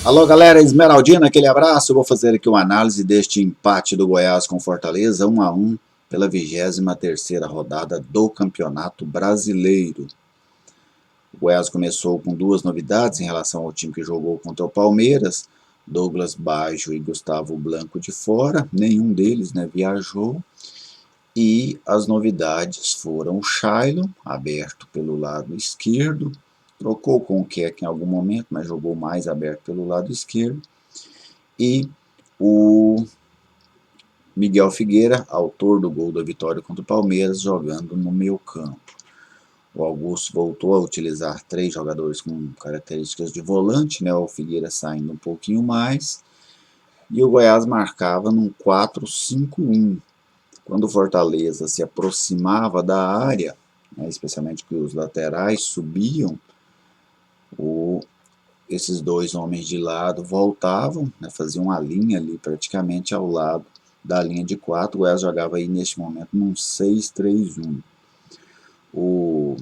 Alô galera Esmeraldina, aquele abraço. Eu vou fazer aqui uma análise deste empate do Goiás com Fortaleza 1 a 1 pela 23ª rodada do Campeonato Brasileiro. O Goiás começou com duas novidades em relação ao time que jogou contra o Palmeiras: Douglas Baggio e Gustavo Blanco de fora, nenhum deles viajou. E as novidades foram o Shailon, aberto pelo lado esquerdo, trocou com o Keck em algum momento, mas jogou mais aberto pelo lado esquerdo, e o Miguel Figueira, autor do gol da vitória contra o Palmeiras, jogando no meio campo. O Augusto voltou a utilizar três jogadores com características de volante, o Figueira saindo um pouquinho mais, e o Goiás marcava num 4-5-1. Quando o Fortaleza se aproximava da área, especialmente que os laterais subiam, esses dois homens de lado voltavam, faziam uma linha ali praticamente ao lado da linha de 4. O Goiás jogava aí neste momento num 6-3-1. O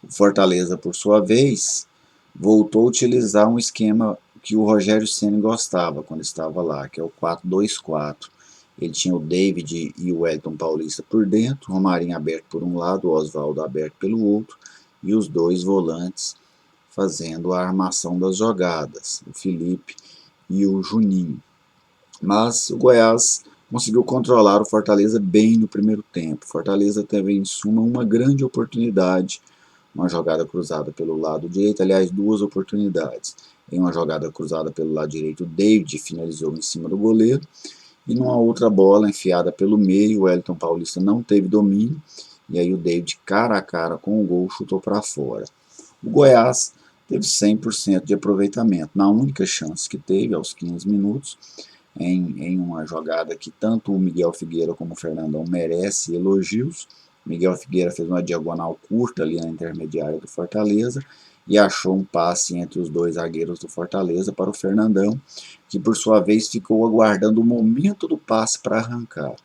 Fortaleza, por sua vez, voltou a utilizar um esquema que o Rogério Ceni gostava quando estava lá, que é o 4-2-4. Ele tinha o David e o Wellington Paulista por dentro, o Romarinho aberto por um lado, o Oswaldo aberto pelo outro, e os dois volantes fazendo a armação das jogadas, o Felipe e o Juninho. Mas o Goiás conseguiu controlar o Fortaleza bem no primeiro tempo. Fortaleza teve, em suma, uma grande oportunidade, uma jogada cruzada pelo lado direito, aliás, duas oportunidades. Em uma jogada cruzada pelo lado direito, o David finalizou em cima do goleiro, e numa outra bola enfiada pelo meio, o Wellington Paulista não teve domínio, e aí o David, cara a cara com o gol, chutou para fora. O Goiás teve 100% de aproveitamento, na única chance que teve, aos 15 minutos, em uma jogada que tanto o Miguel Figueira como o Fernandão merecem elogios. Miguel Figueira fez uma diagonal curta ali na intermediária do Fortaleza e achou um passe entre os dois zagueiros do Fortaleza para o Fernandão, que por sua vez ficou aguardando o momento do passe para arrancar.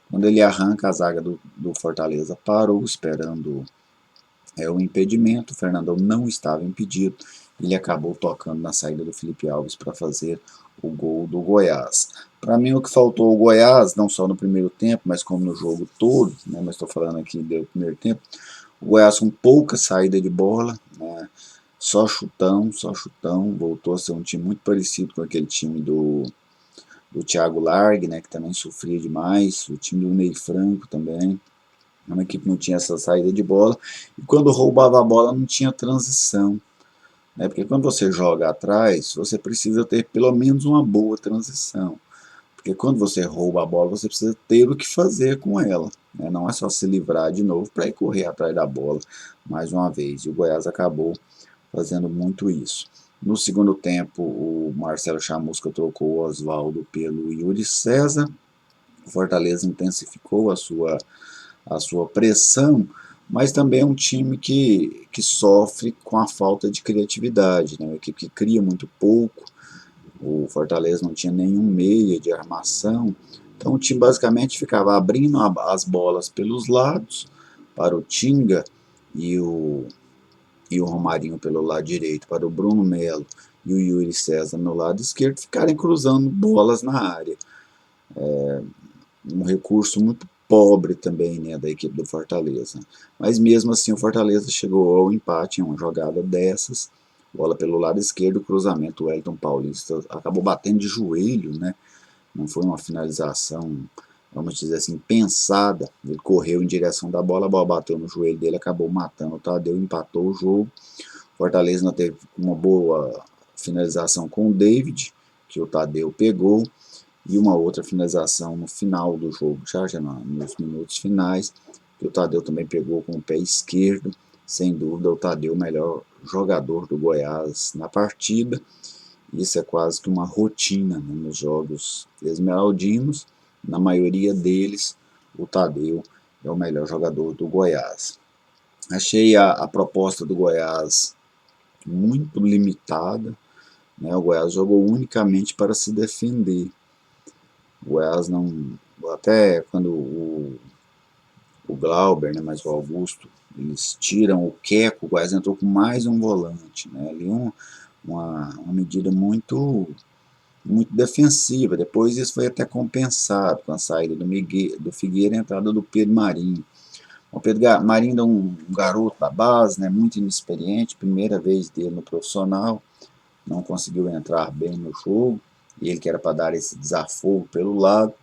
Quando ele arranca, a zaga do Fortaleza parou esperando o impedimento. O Fernandão não estava impedido, ele acabou tocando na saída do Felipe Alves para fazer o gol do Goiás. Para mim, o que faltou ao Goiás, não só no primeiro tempo, mas como no jogo todo, mas estou falando aqui do primeiro tempo, o Goiás com pouca saída de bola, só chutão, voltou a ser um time muito parecido com aquele time do Thiago Largue, que também sofria demais, o time do Ney Franco também. Uma equipe que não tinha essa saída de bola, e quando roubava a bola não tinha transição, porque quando você joga atrás, você precisa ter pelo menos uma boa transição, porque quando você rouba a bola, você precisa ter o que fazer com ela, não é só se livrar de novo para ir correr atrás da bola mais uma vez, e o Goiás acabou fazendo muito isso. No segundo tempo, o Marcelo Chamusca trocou o Oswaldo pelo Yuri César, o Fortaleza intensificou a sua pressão, mas também é um time que sofre com a falta de criatividade, uma equipe que cria muito pouco. O Fortaleza não tinha nenhum meia de armação, então o time basicamente ficava abrindo as bolas pelos lados para o Tinga e o Romarinho pelo lado direito, para o Bruno Melo e o Yuri César no lado esquerdo, ficarem cruzando bolas na área. Um recurso muito pobre também da equipe do Fortaleza. Mas mesmo assim o Fortaleza chegou ao empate em uma jogada dessas, bola pelo lado esquerdo, cruzamento, o Wellington Paulista acabou batendo de joelho, não foi uma finalização, vamos dizer assim, pensada. Ele correu em direção da bola, a bola bateu no joelho dele, acabou matando o Tadeu, empatou o jogo. O Fortaleza não teve uma boa finalização com o David, que o Tadeu pegou, e uma outra finalização no final do jogo, já nos minutos finais, que o Tadeu também pegou com o pé esquerdo. Sem dúvida, o Tadeu o melhor jogador do Goiás na partida. Isso é quase que uma rotina nos jogos esmeraldinos. Na maioria deles, o Tadeu é o melhor jogador do Goiás. Achei a proposta do Goiás muito limitada. O Goiás jogou unicamente para se defender. O Goiás não... Até quando o Glauber, mas o Augusto Eles tiram o Queco, o Goiás entrou com mais um volante, né? Ali uma medida muito defensiva. Depois isso foi até compensado com a saída do Figueira e a entrada do Pedro Marinho. O Pedro Marinho é um garoto da base, né, muito inexperiente, primeira vez dele no profissional, não conseguiu entrar bem no jogo, e ele que era para dar esse desafogo pelo lado.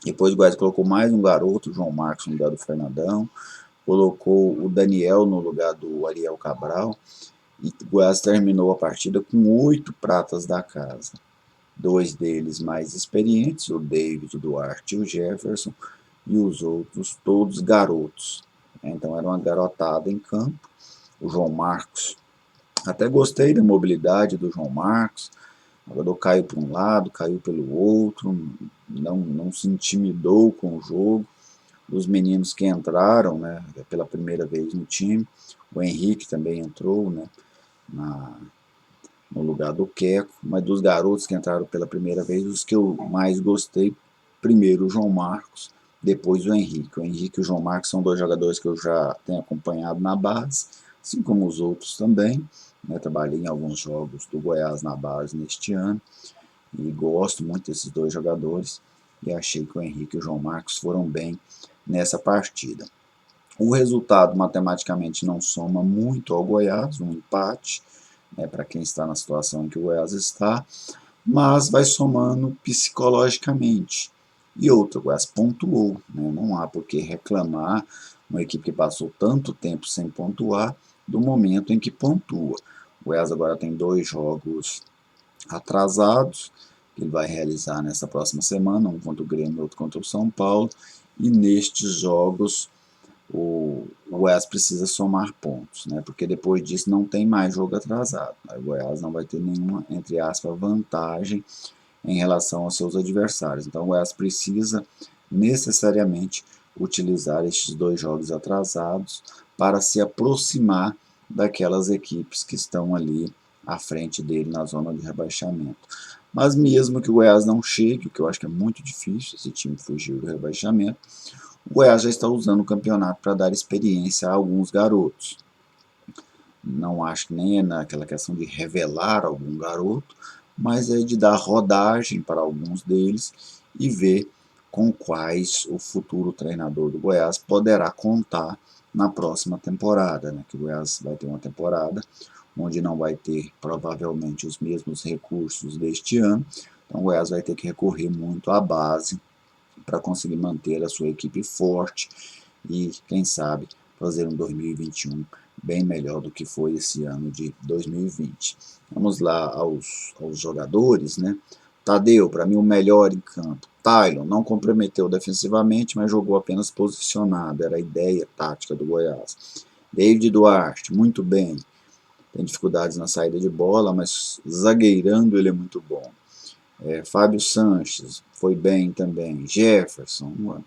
Depois o Goiás colocou mais um garoto, o João Marcos, no lugar do Fernandão, colocou o Daniel no lugar do Ariel Cabral, e o Goiás terminou a partida com 8 pratas da casa. 2 deles mais experientes, o David, o Duarte e o Jefferson, e os outros todos garotos. Então era uma garotada em campo. O João Marcos, até gostei da mobilidade do João Marcos. O jogador caiu para um lado, caiu pelo outro, não se intimidou com o jogo. Os meninos que entraram, né, pela primeira vez no time, o Henrique também entrou, né, no lugar do Queco, mas dos garotos que entraram pela primeira vez, os que eu mais gostei, primeiro o João Marcos, depois o Henrique. O Henrique e o João Marcos são 2 jogadores que eu já tenho acompanhado na base, assim como os outros também, né? Trabalhei em alguns jogos do Goiás na base neste ano, e gosto muito desses 2 jogadores, e achei que o Henrique e o João Marcos foram bem nessa partida. O resultado matematicamente não soma muito ao Goiás, um empate, né, para quem está na situação em que o Goiás está, mas vai somando psicologicamente. E outra, o Goiás pontuou, né, não há por que reclamar uma equipe que passou tanto tempo sem pontuar do momento em que pontua. O Goiás agora tem 2 jogos atrasados, que ele vai realizar nessa próxima semana, um contra o Grêmio e outro contra o São Paulo, e nestes jogos o Goiás precisa somar pontos, né? Porque depois disso não tem mais jogo atrasado. Aí o Goiás não vai ter nenhuma, entre aspas, vantagem em relação aos seus adversários. Então o Goiás precisa necessariamente utilizar estes 2 jogos atrasados para se aproximar daquelas equipes que estão ali à frente dele na zona de rebaixamento. Mas mesmo que o Goiás não chegue, o que eu acho que é muito difícil, esse time fugir do rebaixamento, o Goiás já está usando o campeonato para dar experiência a alguns garotos. Não acho que nem é naquela questão de revelar algum garoto, mas é de dar rodagem para alguns deles e ver com quais o futuro treinador do Goiás poderá contar na próxima temporada, né? Que o Goiás vai ter uma temporada onde não vai ter provavelmente os mesmos recursos deste ano, então o Goiás vai ter que recorrer muito à base para conseguir manter a sua equipe forte e, quem sabe, fazer um 2021 bem melhor do que foi esse ano de 2020. Vamos lá aos jogadores, né? Tadeu, para mim, o melhor em campo. Tylon não comprometeu defensivamente, mas jogou apenas posicionado, era a ideia tática do Goiás. David Duarte, muito bem, tem dificuldades na saída de bola, mas zagueirando ele é muito bom. Fábio Sanches foi bem também. Jefferson,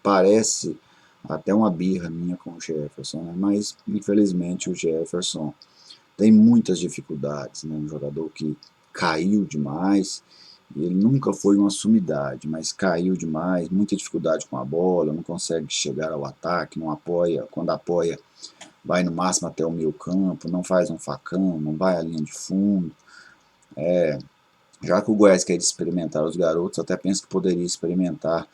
parece até uma birra minha com o Jefferson, né? Mas infelizmente o Jefferson tem muitas dificuldades, né? Um jogador que caiu demais, ele nunca foi uma sumidade, mas caiu demais, muita dificuldade com a bola, não consegue chegar ao ataque, não apoia, quando apoia vai no máximo até o meio campo, não faz um facão, não vai à linha de fundo. Já que o Goiás quer experimentar os garotos, até penso que poderia experimentar,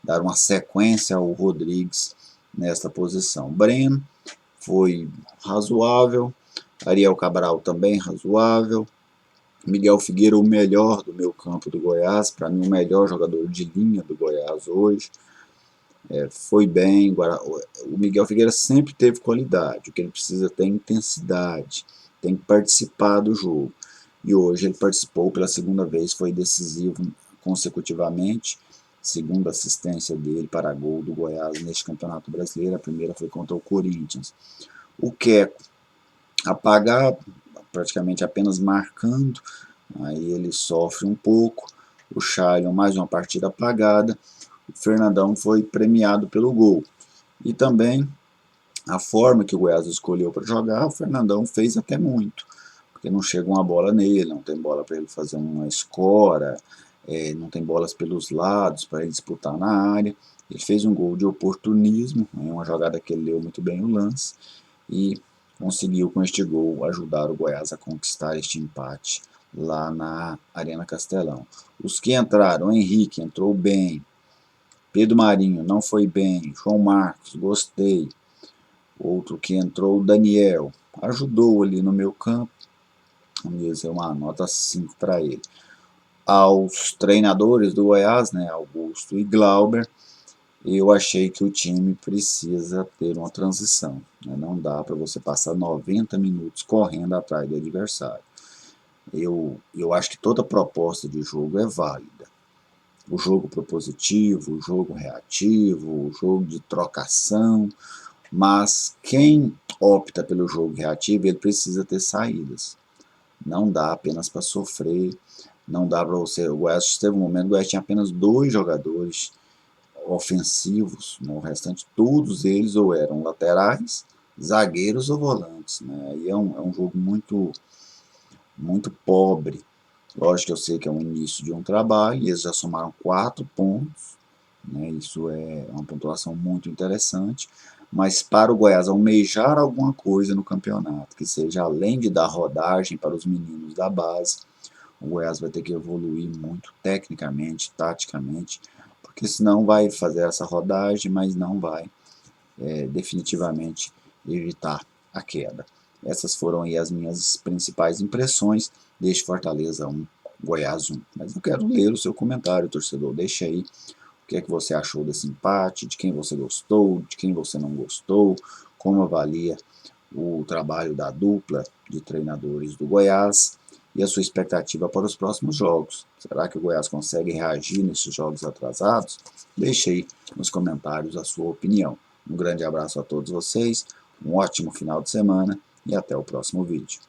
dar uma sequência ao Rodrigues nesta posição. Breno foi razoável, Ariel Cabral também razoável, Miguel Figueira o melhor do meio campo do Goiás, para mim o melhor jogador de linha do Goiás hoje, foi bem. O Miguel Figueira sempre teve qualidade, o que ele precisa ter é intensidade, tem que participar do jogo. E hoje ele participou pela segunda vez, foi decisivo consecutivamente, segunda assistência dele para gol do Goiás neste Campeonato Brasileiro, a primeira foi contra o Corinthians. O Queco, apagado, praticamente apenas marcando, aí ele sofre um pouco. O Chalon, mais uma partida apagada. O Fernandão foi premiado pelo gol. E também a forma que o Goiás escolheu para jogar, o Fernandão fez até muito, porque não chega uma bola nele, não tem bola para ele fazer uma escora, não tem bolas pelos lados para ele disputar na área. Ele fez um gol de oportunismo, em uma jogada que ele leu muito bem o lance, e conseguiu com este gol ajudar o Goiás a conquistar este empate lá na Arena Castelão. Os que entraram, Henrique entrou bem, Pedro Marinho não foi bem, João Marcos, gostei. Outro que entrou, Daniel, ajudou ali no meu campo, vamos dizer uma nota 5 para ele. Aos treinadores do Goiás, né, Augusto e Glauber, eu achei que o time precisa ter uma transição. Né? Não dá para você passar 90 minutos correndo atrás do adversário. Eu acho que toda proposta de jogo é válida. O jogo propositivo, o jogo reativo, o jogo de trocação, mas quem opta pelo jogo reativo, ele precisa ter saídas. Não dá apenas para sofrer, não dá para você... O Goiás teve um momento que o Goiás tinha apenas 2 jogadores ofensivos, né? O restante todos eles ou eram laterais, zagueiros ou volantes, né? E é um jogo muito pobre. Lógico que eu sei que é o início de um trabalho, e eles já somaram 4 pontos, né? Isso é uma pontuação muito interessante, mas para o Goiás almejar alguma coisa no campeonato, que seja além de dar rodagem para os meninos da base, o Goiás vai ter que evoluir muito tecnicamente, taticamente, porque senão vai fazer essa rodagem, mas não vai definitivamente evitar a queda. Essas foram aí as minhas principais impressões deste Fortaleza 1, Goiás 1. Mas eu quero ler o seu comentário, torcedor. Deixa aí o que é que você achou desse empate, de quem você gostou, de quem você não gostou, como avalia o trabalho da dupla de treinadores do Goiás e a sua expectativa para os próximos jogos. Será que o Goiás consegue reagir nesses jogos atrasados? Deixe aí nos comentários a sua opinião. Um grande abraço a todos vocês, um ótimo final de semana e até o próximo vídeo.